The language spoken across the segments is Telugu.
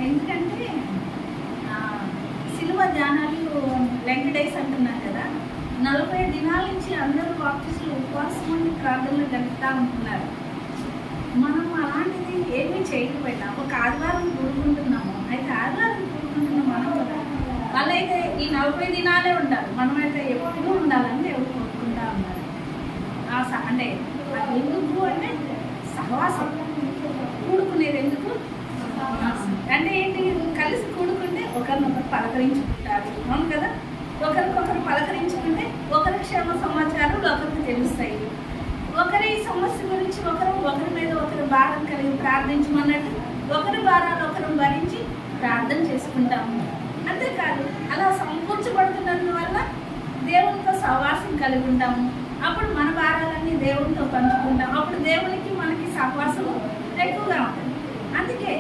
ఎందుకంటే సిలువ ధ్యానాలు లెంగ్ డేస్ అంటున్నారు కదా, 40 దినాల నుంచి అందరూ బాప్టిస్టులు ఉపవాసం ఉండి ప్రార్థనలు గడుపుతూ ఉంటున్నారు. మనం అలాంటిది ఏమీ చేయకపోయినా ఒక ఆదివారం కూడుకుంటున్నాము. అయితే ఆదివారం కూడుకుంటున్న మనం కదా, వాళ్ళైతే ఈ 40 దినాలే ఉండాలి, మనమైతే ఎప్పుడూ ఉండాలని దేవుడు కోరుకుంటూ ఉన్నారు. అంటే ఎందుకు అంటే సహవాసం, కూడుకునేది ఎందుకు అంటే ఏంటి, కలిసి కూడుకుంటే ఒకరినొకరు పలకరించుకుంటారు. అవును కదా, ఒకరికొకరు పలకరించుకుంటే ఒకరి క్షేమ సమాచారాలు ఒకరికి తెలుస్తాయి. ఒకరి సమస్య గురించి ఒకరి మీద ఒకరు భారం కలిగి ప్రార్థించమన్నట్టు ఒకరి భారాలు ఒకరు భరించి ప్రార్థన చేసుకుంటాము. అంతేకాదు అలా సమకూర్చబడుతున్నందువల్ల దేవునితో సహవాసం కలిగి ఉంటాము. అప్పుడు మన భారాలన్నీ దేవునితో పంచుకుంటాం. అప్పుడు దేవునికి మనకి సహవాసం ఎక్కువగా ఉంటుంది. అందుకే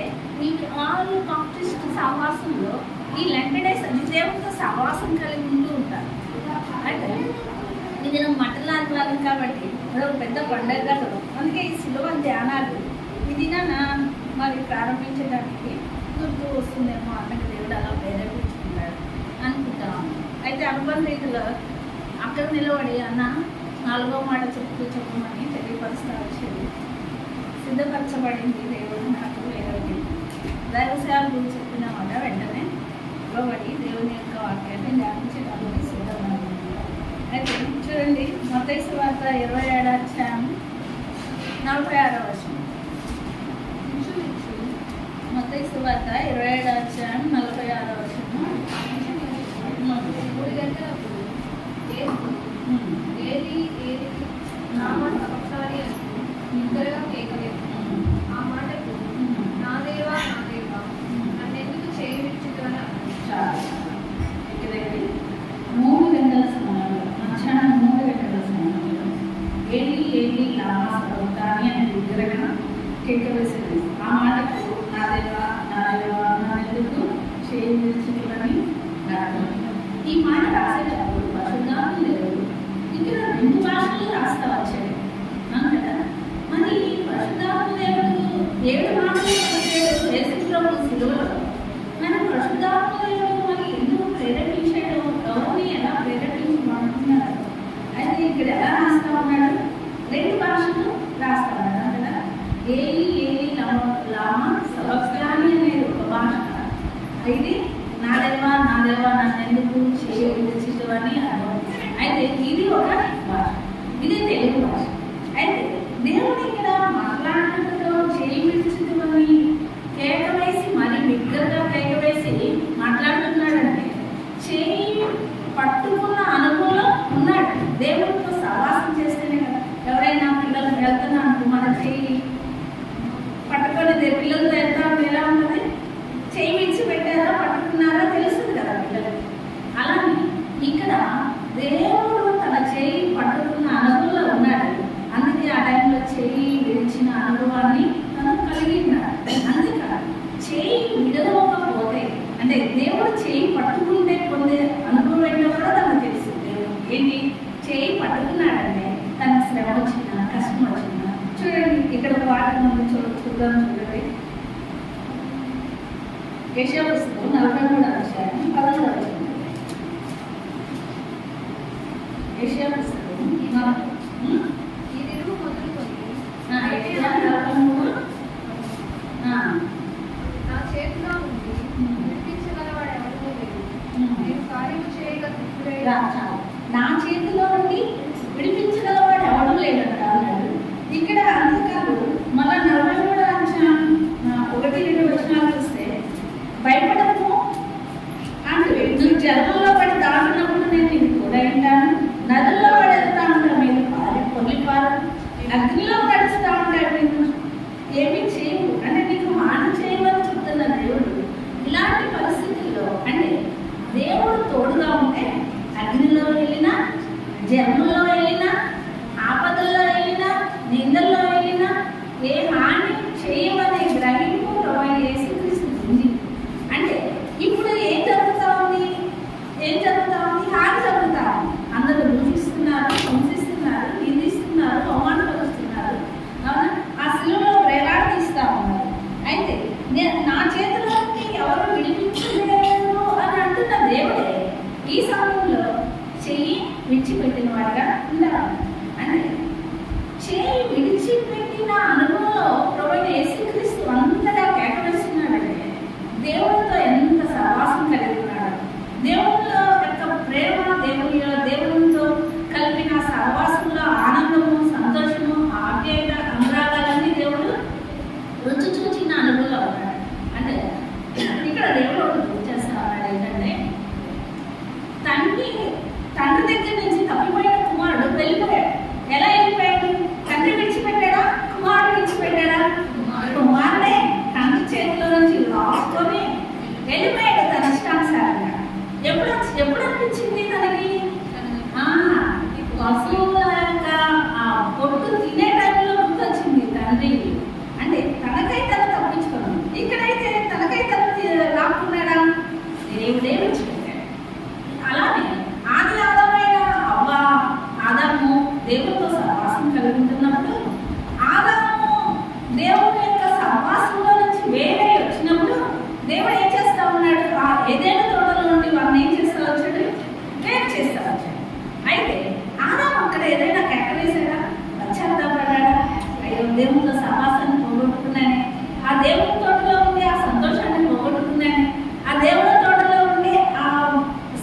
ఈ ఆల్ బాప్టిస్ట్ సహవాసంలో ఈ లెంట్ డేస్ అని దేవునితో సహవాసం కలిగి ఉంటూ ఉంటారు. అయితే ఇది మటలాంటి వాళ్ళం కాబట్టి ఒక పెద్ద పండుగ కదా. అందుకే ఈ సిలువ ధ్యానాలు ఇది మరి ప్రారంభించడానికి గుర్తు వస్తుందేమో అన్నకు దేవుడు అలా ప్రేరేపించుకున్నాడు అనుకుంటాము. అయితే అనుబంధ రీతిలో అక్కడ నిలబడి అన్న 4వ మాట చెప్పమని తెలియపరుస్తూ వచ్చేది. సిద్ధపరచబడింది దేవుడు నాకు వేరే దైవసేవల గురించి చెప్పిన మాట వెంటనే నిలబడి దేవుని యొక్క వాక్యాన్ని ధ్యానించడానికి సిద్ధపడింది. అయితే చూడండి, మత్తయి సువార్త 27వ అధ్యాయం 46వ వచనం. మత్తయి సువార్త 27వ అధ్యాయం 46వ వచనం. 3 గంటలప్పుడు ఏలి ఏలి నా మాట ఒకసారి నిద్రగా కేకలేదు. ఆ మాటకు నా దేవా నా దేవా నన్నెందుకు చేయి విడిచిపోయినా. 3 గంటల సమయంలో, మధ్యాహ్నం 3 గంటల సమయంలో ఏలి ఏలి లామా సబక్తాని అని విగ్రహం కేకవేసింది. ఆ మాటకు నా దేవా నా దేవా నన్నెందుకు చేయి విడిచిపోయినని ఈ మాట రాసేటప్పుడు పరిశుద్ధాత్మ దేవుడు ఇక్కడ 2 భాషలు రాస్తా వచ్చాడు కదా. మరి పరిశుద్ధాత్మ దేవుడు 7 మాటలు యేసుప్రభు సిలువలో మన పరిశుద్ధాత్మ దేవుడు మరి ఎందుకు ప్రేరేపించాడు, ఎవరిని ఎలా ప్రేరేపించమంటున్నాడు. అయితే ఇక్కడ ఎలా రాస్తా ఉన్నాడు, 2 భాషలు రాస్తా ఉన్నాడు కదా. ఏలి ఏలి లామా సబక్తాని అనేది ఒక భాష. అయితే నా దేవా నన్నెందుకు చేయి విడిచిపోయినని అర్థం. అయితే ఇది ఒక భాష, ఇది తెలుగు భాష. అయితే దేవుడు ఇక్కడ మాట్లాడుతూ చేయి విడిచిపోయినని కేక వేసి మరి బిగ్గరగా కేక వేసి మాట్లాడుతున్నాడంటే చేయి పట్టుకున్న అనుభవంలో ఉన్నాడు. దేవుడితో సహవాసం చేస్తేనే కదా. ఎవరైనా పిల్లలు వెళ్తున్నాను మన చేయి పట్టుకొని పిల్లలతో వెళ్తా ఎలా ఉంటుంది, చేయి విడిచి పెట్టారా పట్టుకున్నారా తెలుస్తుంది కదా పిల్లలకి. అలానే ఇక్కడ దేవుడు తన చేయి పట్టుకున్న అనుభవంలో ఉన్నాడు. అందుకే ఆ టైంలో చేయి విడిచిన అనుభవాన్ని తను కలిగి ఉన్నాడు. అందుకని చేయి విడవకపోతే అంటే దేవుడు చేయి పట్టుకుంటే పొందే అనుభవం ఏంటో కూడా తనకు తెలుసు. దేవుడు ఏంటి చేయి పట్టుకున్నాడంటే తన శ్రమ వచ్చిన కష్టం వచ్చిన చూడండి. ఇక్కడ ఒక వాటి ముందు చూద్దాం. చూడండి, యెషయా పుస్తకం 43వ అధ్యాయం 10వ వచనం. యెషయా పుస్తకం ఈ దిగు మొదలుకొని యెషయా 43 నా చేతిలో ఉంది, విడిపించగలవాడు ఎవరికో లేదు. నేను కార్యము చేయగా తృప్తుడైనా. నా చేతిలో నుండి విడిపించగలవాడు ఎవడూ లేదంట అన్నాడు. ఇక్కడ అంతేకాదు, మళ్ళా 43వ అధ్యాయం 1-2 వచనాలు చూస్తే భయపడము అంటే నువ్వు జలంలో పడి దాటున్నప్పుడు నేను నీకు కూడా ఉంటాను, నదుల్లో పడేస్తా ఉంటాను, మీరు పొలిపారు, అగ్నిలో నడుస్తూ ఉంటాడు, నేను ఏమీ చేయవు అంటే నీకు హాని చేయమని చెప్తున్న దేవుడు. ఇలాంటి పరిస్థితుల్లో అంటే దేవుడు తోడుగా ఉంటే అగ్నిలో వెళ్ళినా, జలంలో వెళ్ళినా, ఆపదల్లో వెళ్ళినా, నిందల్లో వెళ్ళినా ఏ హాని చేయమనే గ్రహింపు యేసుక్రీస్తు ఉంది. అంటే ఇప్పుడు ఏం జరుగుతూ ఉంది, హాని జరుగుతూ ఉంది. అందరూ దూషిస్తున్నారు, హింసిస్తున్నారు, నిందిస్తున్నారు, అవమానపరుస్తున్నారు. అవునా, ఆ శిలువలో వేలాడదీస్తా ఉన్నారు. అయితే నా చేతిలో విడిచిపెట్టిన వాడిగా ఉండాలి. అంటే చేయి విడిచిపెట్టిన అనుభవంలో ప్రభువైన యేసుక్రీస్తు అంతగా కేకవేస్తున్నాడంటే దేవునితో ఎంత సహవాసం కలిగి ఉన్నాడు. దేవునిలో యొక్క ప్రేమ, దేవునితో కలిపిన సహవాసంలో ఆనందము, సంతోషము, ఆప్యాయత, అనురాగాలన్నీ దేవుడు రుచి చూచిన అనుభవంలో ఉన్నాడు. అంటే ఇక్కడ దేవుడు ఒకటి గుర్తు చేస్తా ఉన్నాడు ఏంటంటే, తండ్రి దగ్గర నుంచి తప్పిపోయిన కుమారుడు వెళ్ళిపోయాడు. ఎలా వెళ్ళిపోయాడు? తండ్రి విడిచిపెట్టాడా? కుమారుడు విడిచిపెట్టాడా? కుమారుడే తండ్రి చేతిలో నుంచి రాసుకొని వెళ్ళిపోయాడు తన ఇష్టానుసారంగా. ఎప్పుడు అనిపించింది తనకి? పశువుల యొక్క పొట్టు తినే టైంలో గుర్తొచ్చింది తండ్రి. అంటే తనకై తను తప్పించుకున్నాడు. ఇక్కడైతే తనకై తను రాకున్నాడా? దేవుడే విడిచిపెట్టాడు. అలానే ఆది ఆదమైన ఆదాము దేవుడితో సహవాసం కలిగి ఉంటున్నప్పుడు, ఆదాము దేవుని యొక్క సహవాసంలో నుంచి వేరే వచ్చినప్పుడు దేవుడు ఏం చేస్తా ఉన్నాడు? ఏదైనా తోటలో నుండి వారిని ఏం చేస్తా వచ్చాడు? వేరు చేస్తా వచ్చాడు. అయితే ఆదాము అక్కడ ఏదైనా కేకలేసాడా? పశ్చాత్తాపడ్డాడా? అయ్యో దేవునితో సహవాసాన్ని పోగొట్టుకున్నానే, ఆ దేవుని తోటలో ఉండి ఆ సంతోషాన్ని పోగొట్టుకున్నానే, ఆ దేవుని తోటలో ఉండి ఆ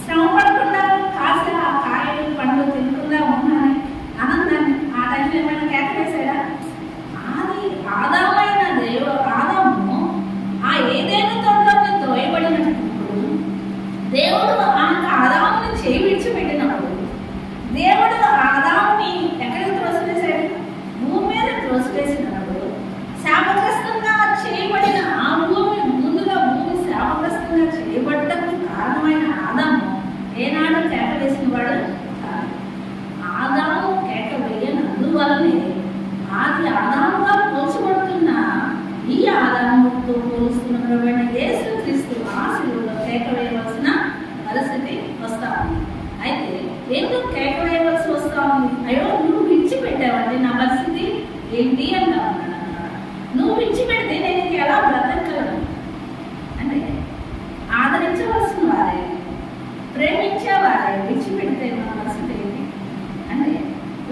శ్రమ పడకుండా కాసి ఆ కాయలు పండ్లు తినకుండా ఉన్నాను ఆనందాన్ని ఆ టైంలో ఏమైనా కేకలేసాడా? ఆదామైన ఆదాము ఆ ఏదైనా తోటలోకి త్రోయబడినప్పుడు దేవుడు ఆదాముని చేయి విడిచిపెట్టినప్పుడు దేవుడు ఆదాముని ఎక్కడికి త్రోసివేశాడు? భూమి మీద త్రోసివేసినప్పుడు శాపగ్రస్తంగా చేయబడిన ఆ భూమి, ముందుగా భూమి శాపగ్రస్తంగా చేయబడ్డకు కారణమైన ఆదాము ఏనాడు కేక వేసిన వాడు కాదు. ఆదాము కేక వేయనందువల్లనే ఆది ఆదాముగా పోల్చబడుతున్న ఈ ఆదాముతో పోలుస్తున్న ప్రభువైన యేసుక్రీస్తు ఆ శిలువలో కేక వేయవలసిన పరిస్థితి వస్తా ఉంది. అయితే ఎందుకు కేక వేయవలసి వస్తా ఉంది? అయ్యో నువ్వు విడిచిపెట్టావంటే నా పరిస్థితి ఏంటి అంటా ఉన్నాడు. నువ్వు విడిచిపెడితే నేను ఇంక ఎలా బ్రతకగలను? అంటే ఆదరించవలసిన వారే, ప్రేమించేవారే విడిచిపెడితే నా పరిస్థితి ఏంటి అంటే,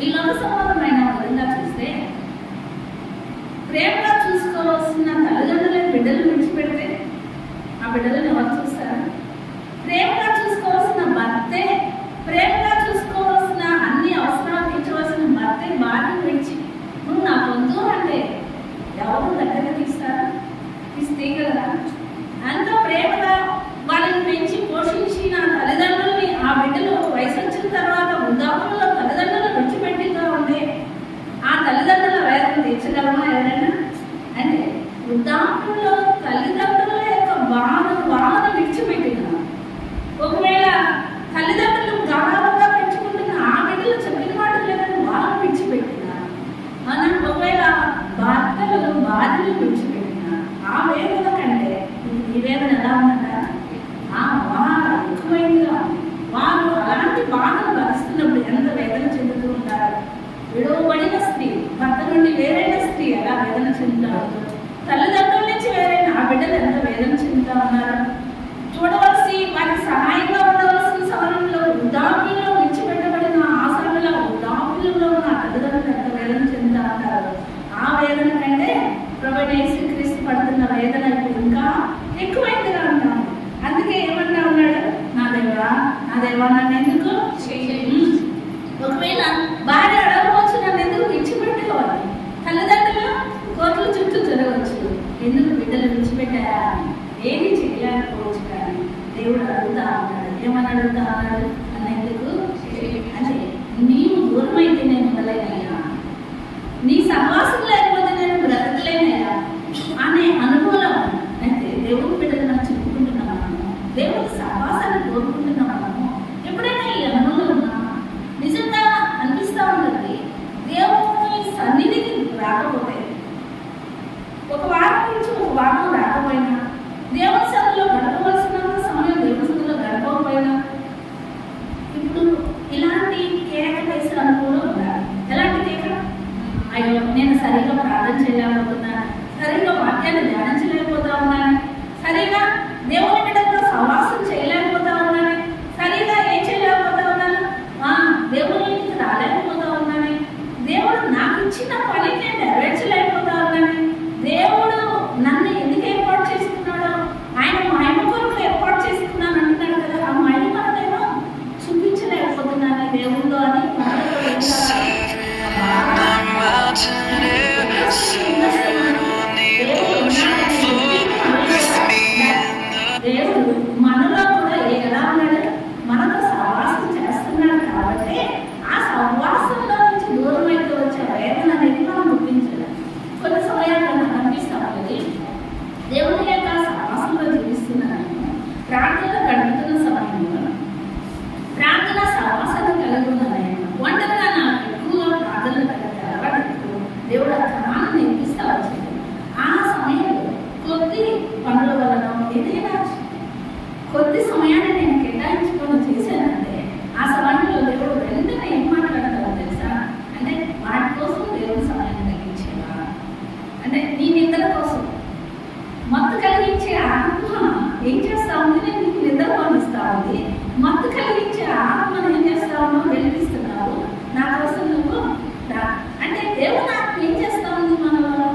ఈ లోక సంబంధమైన విధంగా చూస్తే ప్రేమగా చూసుకోవాల్సిన తల్లిదండ్రులే బిడ్డలు విడిచిపెడితే ఆ బిడ్డలను ఎవరు చూస్తారు? ప్రేమగా చూసుకోవాల్సిన భర్తే, ప్రేమగా చూసుకోవాల్సిన అన్ని అవసరాలు తీర్చవలసిన భర్తే భార్యను విడిచి నువ్వు నా పొందు అంటే ఎవరు దగ్గర తీస్తారు? తీయగలరా? అంత ప్రేమగా వాళ్ళని పెంచి పోషించిన తల్లిదండ్రుల్ని ఆ బిడ్డలు వయసు వచ్చిన తర్వాత వృద్ధాప్యంలో తల్లిదండ్రులు విడిచిపెట్టిగా ఉంటే ఆ తల్లిదండ్రుల వేదన తీర్చగలమా ఎవరైనా? అంటే వృద్ధాప్యంలో తల్లిదండ్రుల యొక్క బాధను విడిచిపెట్టిన, ఒకవేళ తల్లిదండ్రులు గాఢంగా పెంచుకుంటున్న ఆ బిడ్డలు చెప్పిన మాటలు లేదని వాళ్ళని విడిచిపెట్టిన, మనం ఒకవేళ భర్తలు భార్యలు విడిచిపెట్టిన ఆ వేదన కంటే ఈ వేదన ఎలా ఉన్నదా? ఎక్కువైందిగా వారు అలాంటి బాధను భరిస్తున్నప్పుడు ఎంత వేదన చెందుతూ ఉంటారు. విడవబడిన స్త్రీ భర్త నుండి వేరైన స్త్రీ ఎలా వేదన చెందుతారు? తల్లిదండ్రుల నుంచి వేరైన ఆ బిడ్డలు ఎంత వేదన చెందుతా ఉన్నారు? చూడవలసి వారికి సహాయంగా ఉండవలసిన సమయంలో వృద్ధాప్యంలో విడిచిపెట్టబడిన ఆ సమయంలో వృద్ధాప్యంలో ఉన్న తల్లిదండ్రులు ఎంత వేదన చెందుతా ఉంటారు. ఆ వేదన కంటే ప్రభువైన యేసుక్రీస్తు పడుతున్న వేదన ఇంకా ఎక్కువైందిగా ఉంటాము. అందుకే ఏమన్నా ఉన్నాడు? నా దేవా నన్ను ఎందుకు ఒకవేళ భార్య అడగవచ్చు, నన్ను ఎందుకు విడిచిపెట్టుకోవాలి? తల్లిదండ్రులు కోట్ల చుట్టూ జరగవచ్చు, ఎందుకు బిడ్డలు విడిచిపెట్టారా? ఏమి చేయలేకపోవచ్చు. కానీ దేవుడు అడుగుతా ఉన్నాడు. ఏమని అడుగుతా ఉన్నాడు? నన్ను ఎందుకు అంటే నీవు దూరం అయితే నేను ఉండలేనయ్యా, నీ సహవాసం లేకపోతే నేను బ్రతకలేనయ్యా అనే అనుకూలం. అయితే దేవుడు బిడ్డలు నాకు చెప్పుకుంటున్నాం, మనము దేవుడి సహవాసాన్ని కోరుకుంటున్నాం. మనము ఎప్పుడైనా ఈ అనుభవం ఉన్నామా? నిజంగా అనిపిస్తూ ఉంటుంది. దేవుని సన్నిధికి రాకపోతే, ఒక వారం నుంచి ఒక వారం రాకపోయినా, దేవుని సన్నిధిలో గడపవలసినంత సమయం దేవుని సన్నిధిలో గడపకపోయినా, ఇప్పుడు ఇలాంటి కేక వేసిన అనుభవం ఉండాలి. ఎలాంటి కేక? అయ్యో నేను సరిగ్గా ప్రార్థన చేయలేకపోతున్నాను, సరిగ్గా వాక్యాన్ని ధ్యానించలేకపోతా ఉన్నాను, సరిగా దేవుని బిడ్డలతో సహవాసం చేయలేకపోతా ఉన్నాను, సరిగా ఏం చేయలేకపోతా ఉన్నాను, దేవుని నన్ను ఎందుకు ఏర్పాటు చేసుకున్నాడో, ఆయన మహిమ కొరకు ఏర్పాటు చేసుకున్నాను అంటున్నాడు కదా. ఆ మహిమనేమో చూపించలేకపోతున్నాను దేవుళ్ళు అని దేవుడు మనలో కూడా ఎలా ఉన్నాడు, మనతో సహవాసం చేస్తున్నాడు. కాబట్టి ఆ సహవాసంలో నుంచి దూరం అయితే వచ్చే వేదన అనేది మనం గుర్తించాలి. కొన్ని సమయాల్లో నాకు అనిపిస్తా ఉంటుంది, దేవుని యొక్క సహవాసంలో జీవిస్తున్నాను, ప్రార్థన గడుపుతున్న సమయంలో ప్రార్థన సహవాసాన్ని కలిగి ఉన్నాను. ఒంటరిగా నాకు ఎక్కువగా ప్రార్థనలు కలిగే అలవాటు దేవుడు ఆ క్రమాన్ని నేర్పిస్తా వచ్చింది. ఆ సమయంలో కొద్ది పనుల వలన ఏదైనా కొద్ది సమయాన్ని నేను కేటాయించుకొని చేశానంటే ఆ సమయంలో దేవుడు వెంటనే ఏం మాట్లాడతారో తెలుసా? అంటే వాటి కోసం దేవుడు సమయాన్ని తగ్గించేవా అంటే నీ నిద్ర కోసం మత్తు కలిగించే ఆత్మ ఏం చేస్తా ఉంది, నేను నీకు నిద్ర పంపిస్తా ఉంది. మత్తు కలిగించే ఆత్మను ఏం చేస్తా ఉన్నావు, వెలిగిస్తున్నావు. నా కోసం నువ్వు అంటే దేవుని ఆత్మ ఏం చేస్తా ఉంది మనలో?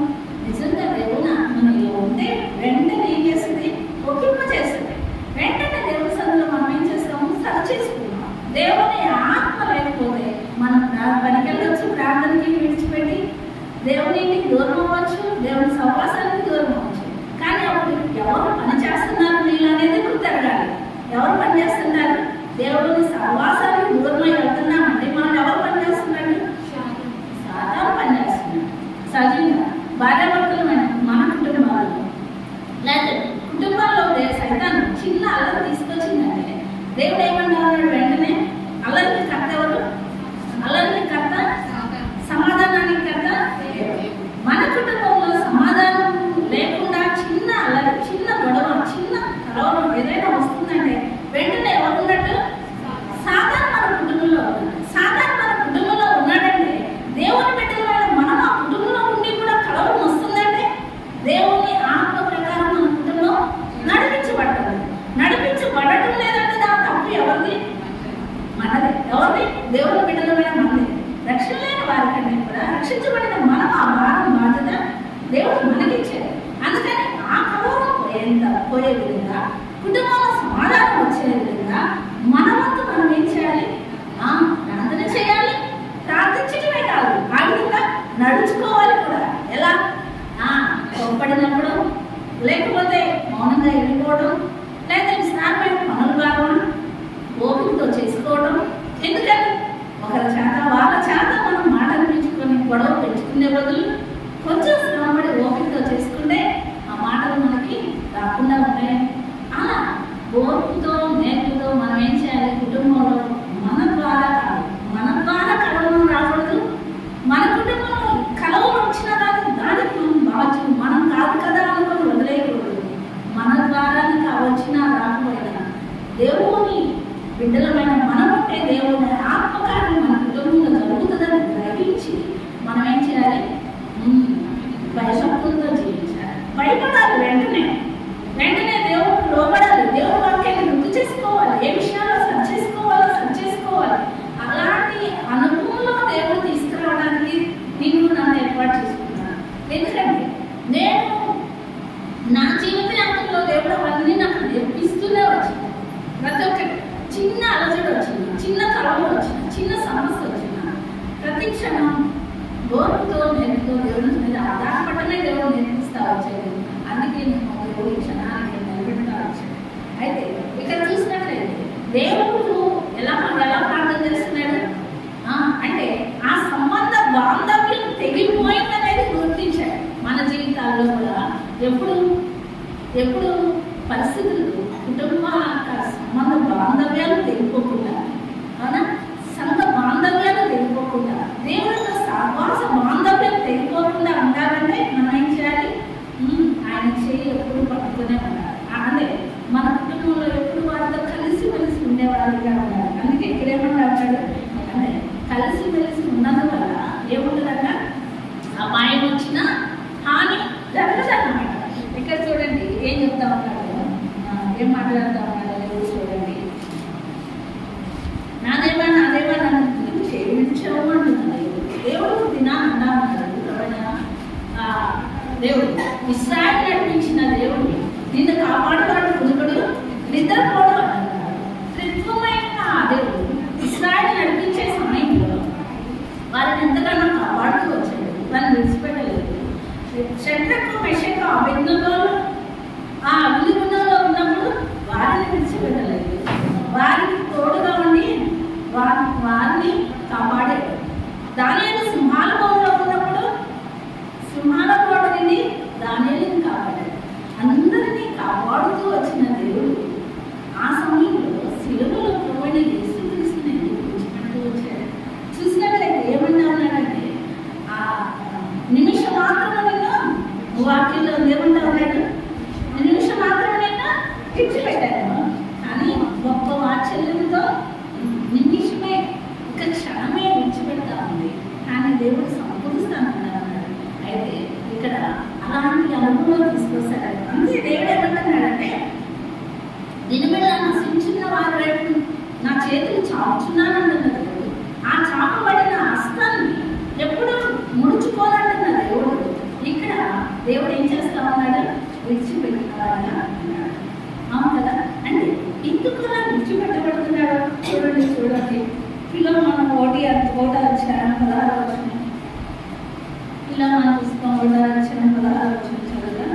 నిజంగా దేవుని ఆత్మ నీలో ఉంటే వెంటనే ఏం చేస్తుంది, ఒప్పింప చేస్తుంది. వెంటనే దేవుని సన్నిధిలో మనం ఏం చేస్తాము, సరి చేసుకుంటాం. దేవుని ఆత్మ లేకపోతే మనం పనికి వెళ్ళొచ్చు, ప్రార్థనకి విడిచిపెట్టి దేవుని ఇంటికి దూరం అవ్వచ్చు, దేవుని సహవాసానికి దూరం అవ్వచ్చు. కానీ అప్పుడు ఎవరు పని చేస్తున్నారు నీళ్ళు అనేది గుర్తెరగాలి. ఎవరు పని చేస్తున్నారు? దేవుని సహవాసానికి దూరమై వెళ్తున్నామంటే మనం ఎవరు పని చేస్తున్నాడు? సాధారణ పని చేస్తున్నాడు. సజీవంగా భార్యాభర్తలు మన కుటుంబాల్లో లేదా కుటుంబాల్లో సైతాన్ని చిన్న అల్లరి తీసుకొచ్చిందంటే దేవుడు ఏమన్నాడు? వెంటనే అల్లరికి కర్త ఎవరు? అల్లరికి కర్త సమాధానానికి కర్త. మన కుటుంబంలో సమాధానం లేకుండా చిన్న అల్లరి, చిన్న గొడవ, చిన్న కలవరం ఏదైనా వస్తుందంటే వెంటనే ఎవరున్నట్టు? సాధారణ మన కుటుంబంలో ఉన్నాడు. సాధారణ మన కుటుంబంలో ఉన్నాడంటే దేవుని బిడ్డలైన మనం ఆ కుటుంబంలో ఉండి కూడా కలవరం వస్తుందంటే దేవుని ఆత్మ ప్రకారం మన కుటుంబం నడిపించబడటం లేదంటే దాని తప్పు ఎవరిది? మనది. ఎవరిది? దేవుని బిడ్డలమైన మనది. రక్షణ లేని వారికంటే కూడా రక్షించబడిన మనం ఆ భారం బాధ్యత దేవుడు మనకిచ్చాడు. అందుకని ఆ కలవరం పోయే విధంగా, కుటుంబంలో సమాధానం వచ్చే విధంగా మన వంతు మనం ఏం చేయాలి? ప్రార్థన చేయాలి. ప్రార్థించడమే కాదు, ఆ విధంగా నడుచుకోవాలి కూడా. ఎలా? కోప్పడినప్పుడు, లేకపోతే మౌనంగా వెళ్ళిపోవడం, లేదా విస్తారమైన పనులు కావడం, ఓపికతో చేసుకోవడం. ఎందుకని ఒకరి చేత వాళ్ళ చేత మనం మాట అనిపించుకొని గొడవ పెంచుకునే బదులు కొంచెం శ్రమపడి ఓపికతో చేసుకుంటే ఆ మాటలు మనకి రాకుండా ఉంటాయి. అలా ఓపికతో నేర్పుతో మనం ఏం చేయాలి? కుటుంబంలో మన ద్వారా కాదు, మన ద్వారా కలవడం రాకూడదు. మన కుటుంబంలో కలవడం వచ్చిన దానికి మనం బాధ్యులు. మనం కాదు కదా అనుకొని వదిలేయకూడదు. మన ద్వారా వచ్చినా రాకపోయినా దేవుని బిడ్డలమైన మనం ఉంటే దేవుని ఆత్మకార్యం మన కుటుంబంలో జరుగుతుందని గ్రహించి మనం ఏం చేయాలి? భయశక్తులతో జీవించాలి. భయపడాలి. వెంటనే దేవుడికి లోపడాలి. దేవుడి వాక్యాన్ని గుర్తు చేసుకోవాలి. ఏ విషయాల్లో సరి చేసుకోవాలి. అలాంటి అనుభవంలో దేవుడు తీసుకురావడానికి నేను నన్ను ఏర్పాటు చేసుకున్నాను. ఎందుకంటే నేను నా జీవిత యాత్రలో దేవుడు అవన్నీ నాకు నేర్పిస్తూనే వచ్చింది. ప్రతి ఒక్కటి చిన్న అలజడి వచ్చింది, చిన్న కలవ వచ్చిన, చిన్న సమస్య వచ్చిన ప్రతి క్షణం గోరుతో నేర్పుతో దేవుడి మీద ఆధారపడమే దేవుడు నేర్పిస్తా వచ్చేది. అందుకే నేను దేవుడి క్షణానికి నిలబెడతా వచ్చాను. అయితే ఇక్కడ చూసినట్లయితే దేవుడు ఎలా ప్రార్థన చేస్తున్నాడు అంటే ఆ సంబంధ బాంధవ్యం తెగిపోయిందనేది గుర్తించాడు. మన జీవితాల్లో కూడా ఎప్పుడు పరిస్థితులు, కుటుంబ సంబంధ బాంధవ్యాలు తెగిపోకుండా, సంఘ బాంధవ్యాలు తెగిపోకుండా, దేవుడితో సహవాస బాంధవ్యం తెగిపోకుండా ఉండాలంటే మనం ఏం చేయాలి? ఆయన చేయి ఎప్పుడు పట్టుకునే ఉండాలి. అదే మన కుటుంబంలో ఎప్పుడు వారితో కలిసిమెలిసి ఉండేవారిగా ఉండాలి. అందుకే ఇక్కడేమంటాడు అంటే కలిసిమెలిసి ఉన్నందువల్ల ఏముంటుందట? అపాయం వచ్చినా హాని జరగదన్నమాట. ఇక్కడ చూడండి ఏం చెప్తా ఉన్నాడు, ఏం మాట్లాడుతూ ఉన్నాడు చూడండి. నాదేవా నన్ను చేయించావు అంటున్నాడు దేవుడు. దినా అన్నా ఉన్నాడు దేవుడు ఇస్రాయేలు ఒకటో అధ్యాయం 16వ వచనం. పిల్లవాని పుస్తకం 1వ అధ్యాయం 16వ వచనం చదువుగా.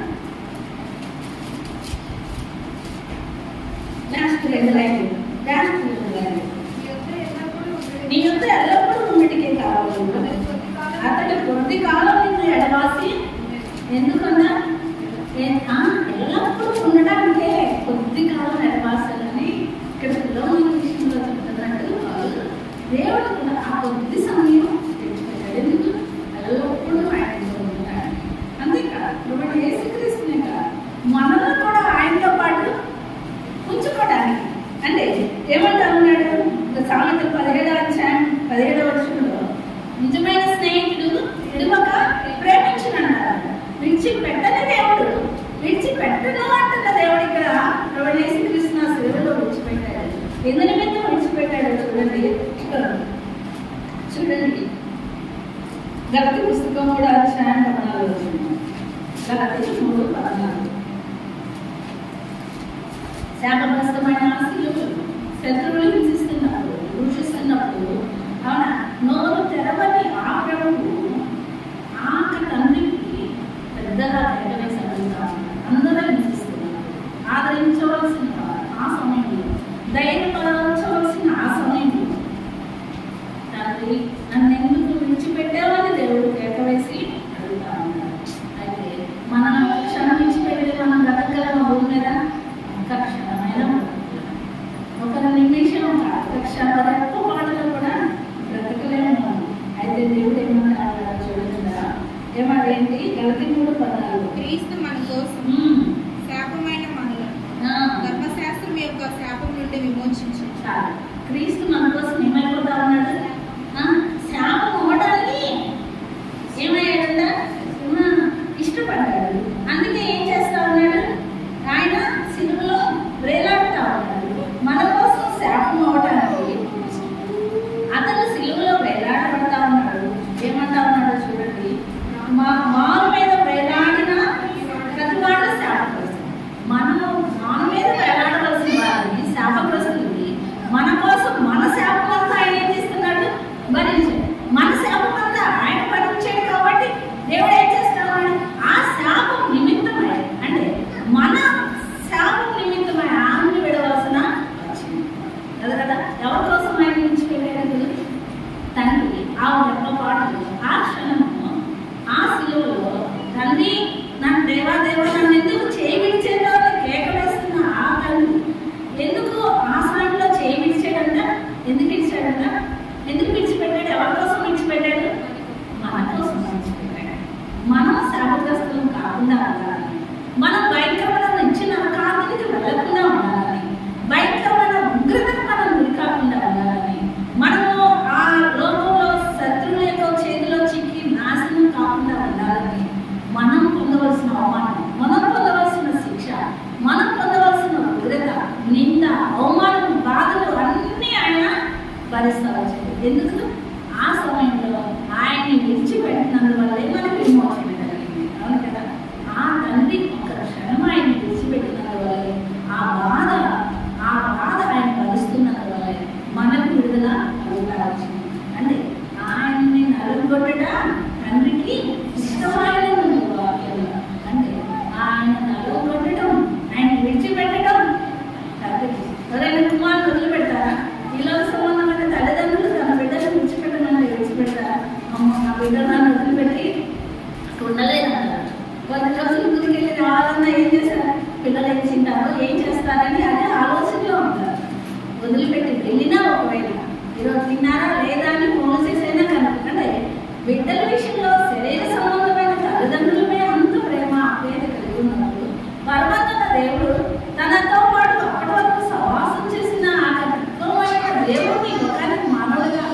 లాస్ట్ రెండు లైన్లు. నీ యొద్ద ఎల్లప్పుడూ ఉన్నటికే కావాలి. అతడు కొద్ది కాలం నిన్ను ఎడవాసి ఎందుకన్నా ఎల్లప్పుడూ ఉండడానికే కొద్ది కాలం ఎడవాసాలని ఇక్కడ పిల్లల విషయంలో చెప్తున్నట్టు దేవుడు కూడా ఆ కొద్ది సమయం తెచ్చిపెట్టాడు. ఎందుకు? ఎల్లప్పుడూ ఆయనతో ఉంటాడు. అంతేకాదు ఇప్పుడు యేసుక్రీస్తునే కాదు మనలో కూడా ఆయనతో పాటు ఉంచుకోవడానికి. అంటే ఏమంటా ఉన్నాడు సామెతలు 17వ అధ్యాయం 17వ వచనంలో, నిజమైన స్నేహితుడు విడువక ప్రేమించునన్నారు. విడిచిపెట్టని దేవుడు, విడిచిపెట్టను అంటున్న దేవుడు ఇక్కడ ప్రభు యేసుక్రీస్తు సేవలో విడిచిపెట్టాడు. ఎందు నిమిత్తం విడిచిపెట్టాడు చూడండి. గలతీ పుస్తకం 3వ అధ్యాయం 14వ వచనం. గలతీ 3:14. శాపగ్రస్తమైన ఆశలు శత్రువులు హింసిస్తున్నప్పుడు దూషిస్తున్నప్పుడు అవునా నోరు తెరవని ఆ ప్రభువు ఆక తండ్రికి పెద్దగా ఎగవేసి అడుగుతా ఉన్నారు. అందరూ హింసిస్తున్నారు. ఆదరించవలసిన ఆ సమయంలో, ధైర్యపరచవలసిన ఆ సమయంలో తండ్రి నన్ను ఎందుకు విడిచిపెట్టావని దేవుడు ఎగవేసి అడుగుతా ఉన్నారు. అయితే మనం క్షణం విడిచిపెట్టి మనం బ్రతకగలమా భూమి మీద? ఒక క్షణమైన ఒక నిమిషం రెప్ప పాటలో కూడా బ్రతకలేము. అయితే దేవుడు ఏమన్నాడు చూడకుండా ఏమాడేంటి? గలతీ 3:14. క్రీస్తు మన కోసం శాపమైన మనలో ధర్మశాస్త్రం యొక్క శాపం నుండి విమోచించాడు. క్రీస్తు మన కోసం ఏమైపోతా ఉన్నాడు? శాపం అవ్వడానికి ఏమయ్యాడంట? ఇష్టపడ్డాడు. అందుకే ఏం చేస్తా ఉన్నాడు? ఆయన సిలువలో వేలాడుతా ఉన్నాడు. మన కోసం శాపం అవడానికి అతను సిలువలో వేలాడబడతా ఉన్నాడు. ఏమంటా ఉన్నాడో చూడండి. మారు మీద వేలాడిన ప్రతివాడు శాపగ్రస్తుడు. మనము మారు మీద వేలాడవలసిన వారిని శాపగ్రస్తుడికి మన కోసం మన శాపం అంతా ఆయన ఏం చేస్తున్నాడు? భరించాడు. మన శాపం అంతా ఆయన భరించాడు. కాబట్టి దేవుడు ఏం చేస్తున్నాడు? ఆ శాపం నిమిత్తమై, అంటే మన శాపం నిమిత్తమై ఆమెను విడవలసిన వచ్చింది కదా కదా. ఎవరి కోసం ఆయన విడిచిపెట్టాడు? తండ్రి ఆ యొక్క పాటలు ఆ క్షణము ఆ శిలువలో తండ్రి నన్ను దేవా నన్ను ఎందుకు చేయి విడిచేదో అని కేక వేస్తున్న ఆ తండ్రి ఎందుకు ఆ సమయంలో చేయి విడిచాడంట? ఎందుకు విడిచాడంట? ఎందుకు విడిచిపెట్టాడు? ఎవరి కోసం విడిచిపెట్టాడు? మన కోసం విడిచిపెట్టాడు. మనం శాపగ్రస్తులం కాకుండా ఉండాలని, మనం భయంకరమైన ఇచ్చిన కాంతికి వెళ్ళకుండా ఉండాలని, భయంకరమైన ఉగ్రతకు మనం గురి కాకుండా ఉండాలని, మనము ఆ లోకంలో శత్రువుల యొక్క చేతిలో చిక్కి నాశనం కాకుండా ఉండాలని, మనం పొందవలసిన అవమానం, మనం పొందవలసిన శిక్ష, మనం పొందవలసిన ఉగ్రత, నింద, అవమానం, బాధలు అన్నీ ఆయన భరిస్తా వచ్చాడు. ఎందుకు? ఆ సమయంలో ఆయన్ని విడిచిపెట్టినందువల్లే మనకు విమోచన కలిగింది. అవును కదా. ఆ తండ్రి ఒక క్షణం ఆయన్ని విడిచిపెట్టినందువల్లే ఆ బాధ ఆయన భరిస్తున్నందువల్లే మనకు విడుదల కలుగుతా వచ్చింది. అంటే ఆయన్ని నలుగొట్టట తండ్రికి ఇష్టమైన వాక్యంలో, అంటే ఆయన నలుగొట్టడం, ఆయన విడిచిపెట్టడం తండ్రికి. ఎవరైనా కుమారులు వదిలిపెడతారా? ఇలా సంబంధమైన తల్లిదండ్రులు తన బిడ్డను విడిచిపెట్టమని విడిచిపెడతారా? అమ్మ నా బిడ్డ నన్ను వదిలిపెట్టి ఉండలేదన్నారు. కొన్ని రోజులు ఊరికి వెళ్ళి రావాలన్నా ఏం చేస్తారు? పిల్లలు ఏం తింటారో ఏం చేస్తారని అదే ఆలోచనలో ఉంటారు. వదిలిపెట్టి వెళ్ళినా ఒకవేళ ఈరోజు తిన్నారా లేదా అని ఫోన్ చేసైనా కనుకుంటే బిడ్డల విషయంలో శరీర సంబంధమైన తల్లిదండ్రులమే అంత ప్రేమ ఆప్యాయత కలిగి ఉన్నప్పుడు పరమాత్మ దేవుడు తనతో పాటు అప్పటి వరకు సవాసం చేసిన ఆ కఠినమైన దేవుడిని లోకానికి మానవుడిగా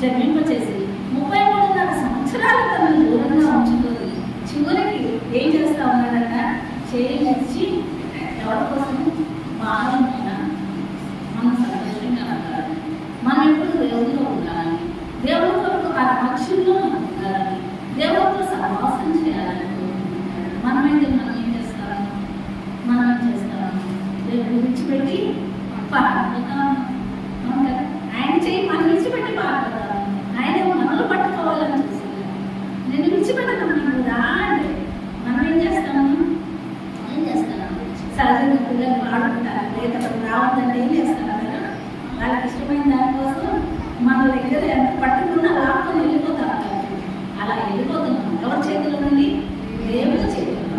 జన్మింపచేసి 33.5 సంవత్సరాలు తనను దూరంగా ఉంచుతుంది. చివరికి ఏం చేస్తా ఉన్నాడట? చేయించి ఎవరి కోసం? బాధ మన సంతోషంగా ఉండాలి. మనం ఎప్పుడు దేవుడిలో ఉండాలి. పిల్లల్ని వాడుకుంటారు, లేదా రావద్దంటే ఏం చేస్తారు కదా, వాళ్ళకి ఇష్టమైన దానికోసం మన దగ్గర ఎంత పట్టుకున్నా లాక్కొని వెళ్ళిపోతారు. అలా వెళ్ళిపోతున్నాం ఎవరి చేతిలో నుండి? దేవుడి చేతిలో.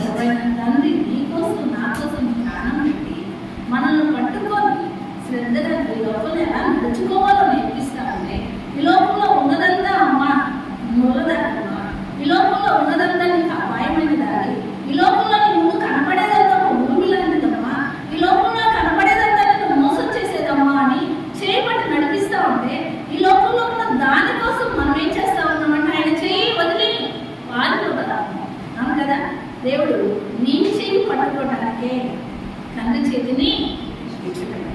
ఎవరైనా తండ్రి నీకోసం నా కోసం ప్రాణం పెట్టి మనల్ని పట్టుకొని శ్రద్ధగా ఈ లోపల ఎలా నడుచుకోవాలో నేర్పిస్తామంటే, ఈ లోపల ఉన్నదంతా అమ్మా ముళ్ళదారమ్మా, ఈ లోపల ఉన్నదంతా నీకు అపాయమైన దారి, ఈ లోపల నీ ముందు కనపడేదంతా ఊమి లాంటిదమ్మా, ఈ లోపల కనపడేదంతా నేను మోసం చేసేదమ్మా అని చేయబట్టి నడిపిస్తా ఉంటే, ఈ లోపల ఉన్న దానికోసం మనం ఏం చేస్తా ఉన్నామంటే ఆయన చేయి వదిలి వారిపోతాము. అవును కదా, దేవుడు నీ చేయి పట్టుకోవటానికే తండ్రి చేతిని విడిచిపెట్టాడు.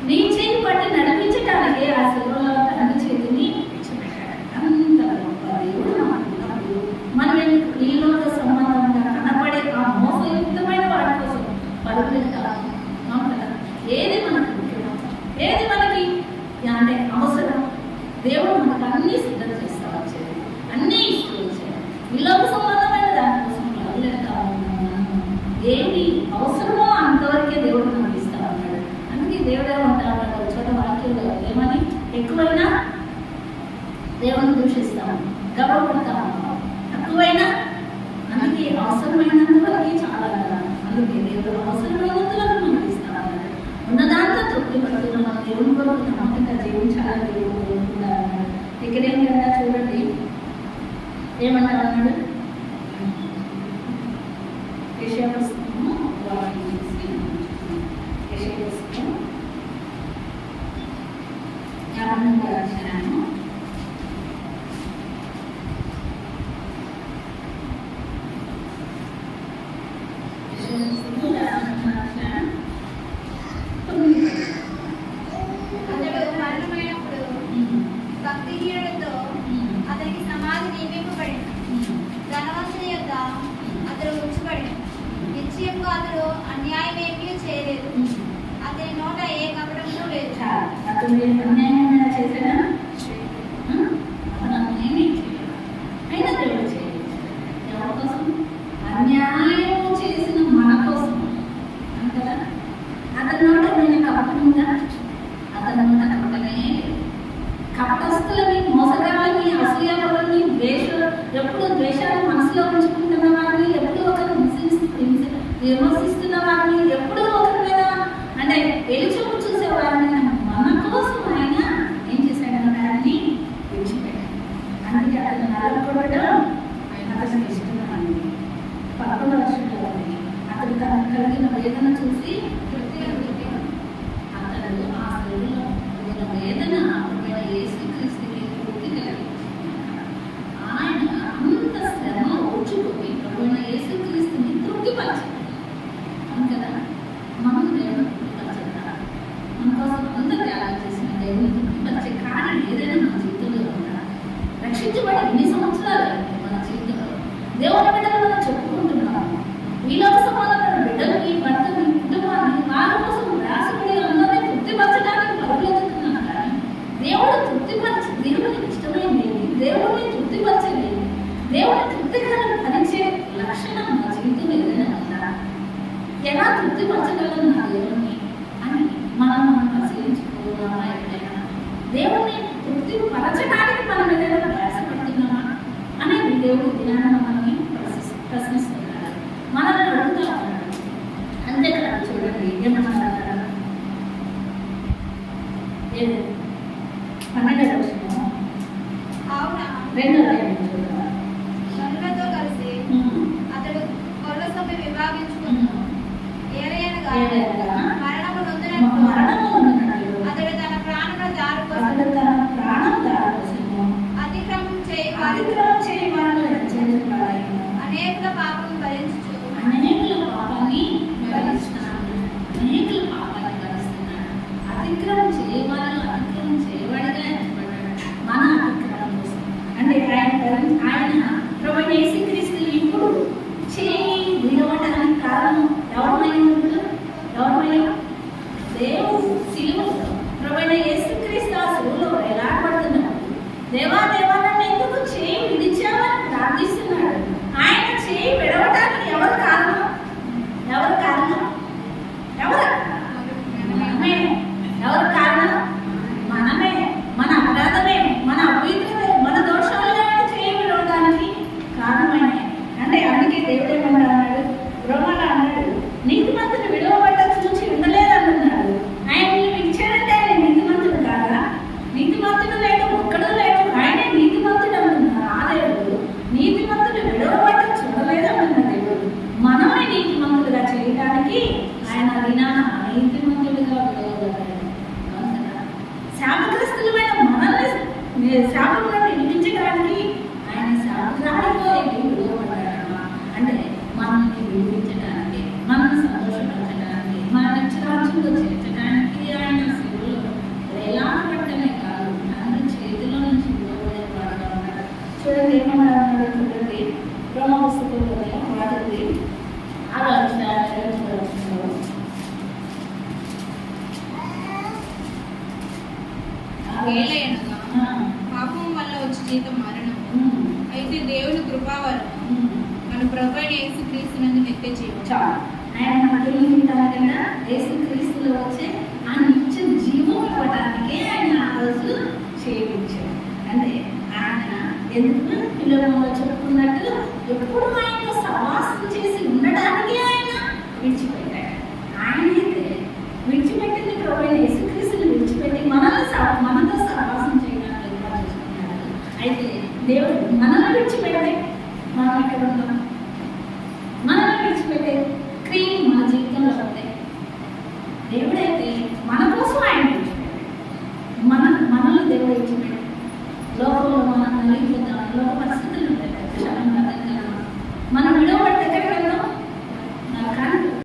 నీ చేయి పట్టి నడిపించటానికే ఆ శిలువలో తండ్రి చేతిని విడిచిపెట్టాడు. అంత గొప్ప దేవుడు మనకున్నప్పుడు మనం ఈ లోక సంబంధంగా కనపడే ఆ మోసయుక్తమైన వాటి కోసం పరుగులెత్తాలి. అవును కదా, ఏది మనకు ముఖ్యం, ఏది మనకి అంటే అవసరం, దేవుడు మనకు అన్నీ సిద్ధం చేస్తా వచ్చేది, అన్నీ ఇస్తూ వచ్చేది. ఈ లోక సంబంధమైన దానికోసం పరుగులెత్తా ఉన్నాము. ఏది అవసరమో అంతవరకే దేవుడు మనకి ఇస్తా ఉన్నాడు. అందుకే దేవుడే ఉంటాడు చోట వాక్యంలో ఏమని, ఎక్కువైనా దేవుని దూషిస్తాము, గర్వపడతాము, తక్కువైనా అందుకే అవసరమైనంత వరకు చాలా కదా. అందుకే దేవుడు అవసరమైనంత వరకు మనకి ఇస్తా ఉన్నాడు. ఉన్నదాంతో తృప్తి పడుతున్న మన దేవుని కొరకు నమ్మకంగా జీవించాలని దేవుడు కోరుకుంటా ఉన్నాడు. ఇక్కడ ఏం కదా చూడండి, ఏమన్నా అన్నాడు, యెషయా పుస్తకము 53వ అధ్యాయము 9. అతడు మరణమైనప్పుడు భక్తిహీనుడితో అతనికి సమాధి నియమింపబడింది. ధనవంతుని యొక్క అతడు ఉంచబడింది. నిశ్చయంగా అతడు అన్యాయమేమీ చేయలేదు. అతని నోట ఏ కపటము లేదు. అతడు అన్యాయమైన చేశాడా? ఏమీ చేయలేదు. అయినా దేవుడు చేయలేదు. ఎవరి కోసం? అన్యాయం చేసిన మన కోసం. అంతేనా? అతని నోట నేను కపటం ఉందా? అతని నోట కపటమే లేదు. కపటస్తులని, మోసగాళ్ళని, అసూయలని, ఎప్పుడు ద్వేషాన్ని మనసులో ఉంచుకుంటున్న వారిని, ఎప్పుడు ఒకరు విమర్శిస్తున్న వారిని, ఎప్పుడు ఒకరి మీద అంటే ఎలుచూపు చూసేవారిని మన కోసం ఆయన ఏం చేశాడన్న దాన్ని విడిచిపెట్టాడు. అందుకే అతను నరకూడడం అతనికి ఇష్టమండి. 11వ వచనంలో ఉంది, అతడు తనకు కలిగిన వేదన చూసి అతడు ఆ శరీరంలో కలిగిన వేదన యేసుక్రీస్తుకి పూర్తి కలిగింది. ఆయన అంత శ్రమ ఓర్చుకొని ప్రభువైన యేసుక్రీస్తుని తృప్తిపరిచాడు. అవును కదా, మనం దేవుని తృప్తిపరచాలి. మన కోసం అంత త్యాగం చేసిన దేవుని తృప్తిపరిచే కార్యం ఏదైనా మన జీవితంలో ఉందా? రక్షించబడి ఎన్ని సంవత్సరాలు అయింది మన జీవితంలో? దేవుని బిడ్డలు మనం చెప్పుకుంటున్నాము. వీళ్ళకు సంబంధమైన బిడ్డలకి, భర్తని, కుటుంబాన్ని వారి కోసం రాసుకుని అందరినీ తృప్తిపరచడానికి పరుగులెత్తుతున్నాం. కానీ దేవుడు దేవునికి ఇష్టమైనది, దేవుడిని తృప్తిపరచలేదు, దేవుని తృప్తికరంగా పరిచే లక్షణం నా జీవితంలో ఏదైనా ఉందా? ఎలా తృప్తిపరచగలను నా దేవుని అని మనం పరిశీలించుకోవాలా? ఎప్పుడైనా దేవుని తృప్తిపరచడానికి మనం ఏదైనా ప్రయాసపడుతున్నామా అనేది దేవుడి దినాన్ని మనల్ని ప్రశ్నిస్తున్నాడు, మనల్ని అడుగుతా ఉన్నాడు. అంతేకాదు, చూడండి ఏమన్నా 12వ వచనం, అవునా 2వ అధ్యాయం చూద్దాం. కన్నులతో కలిసి అతడు కొర్ర సొమ్ము విభాగించుకున్నాడు. ఏలయనగా మరణము నొందినట్లు అతడు తన ప్రాణమును దారిపోసెను. అతిక్రమం చేయవారు అనేకుల పాపము భరించుచు అనేకుల పాపాన్ని భరిస్తున్నాడు. అతిక్రమం చేయవాడిగా ఎంచబడ్డాడు. మన అతిక్రమం కోసం అంటే ఆయన ప్రభువైన యేసుక్రీస్తు ఇప్పుడు చేయి విడవడానికి కారణం ఎవరిమైనా దేవుడు సిలువలో ప్రభువైన యేసుక్రీస్తు ఆ సిలువలో వేలాడబడుతున్నప్పుడు దేవా నన్ను ఎందుకు చేయి విడిచావని ప్రార్థిస్తున్నాడు. ఆయన చేయి విడవడానికి ఎవరు కారణం? శాపంగా విడిపించడానికి ఆయన శాపగ్రహానిగా విడుదలపడ్డాడమ్మా. అంటే మనల్ని విడిపించడానికి, మనల్ని సంతోషపరచడానికి, మన నిత్యరాజ్యంలో చేర్చడానికి ఆయన శిలువలో వేలాడబట్టమే కాదు, తండ్రి చేతిలో నుంచి విడుదలపడేవాడుగా ఉన్నాడు. చూడండి ఏమన్నాడు చూడండి, రోమా పుస్తకంలోనే వాటిది 6వ అధ్యాయం 2వ వచనంలో వేలయనగా పాపం వల్ల వచ్చి జీతం మరణం, అయితే దేవుని కృపావరం మన ప్రభు అయిన యేసుక్రీస్తునందు నిత్య జీవం. చాలు. ఆయన మనకి ఏం ఉంటారు కదా, యేసుక్రీస్తులో వచ్చే ఆ నిత్య జీవం ఇవ్వడానికే ఆయన ఆ రోజు చేయించాడు. అంటే ఆయన ఎందుకు పిల్లలలో చెప్పుకున్నట్టు ఎప్పుడు ఆయనతో సవాసం చేసి ఉండడానికే ఆయన విడిచిపెట్టాడు. ఆయనైతే విడిచిపెట్టింది ప్రభు అయిన యేసుక్రీస్తుని విడిచిపెట్టి మనతో సహవాసం చేయడానికి ఏర్పాటు చేసుకున్నాడు. అయితే దేవుడు మనల్ని విడిచిపెట్టే మనం ఎక్కడ ఉన్నాం?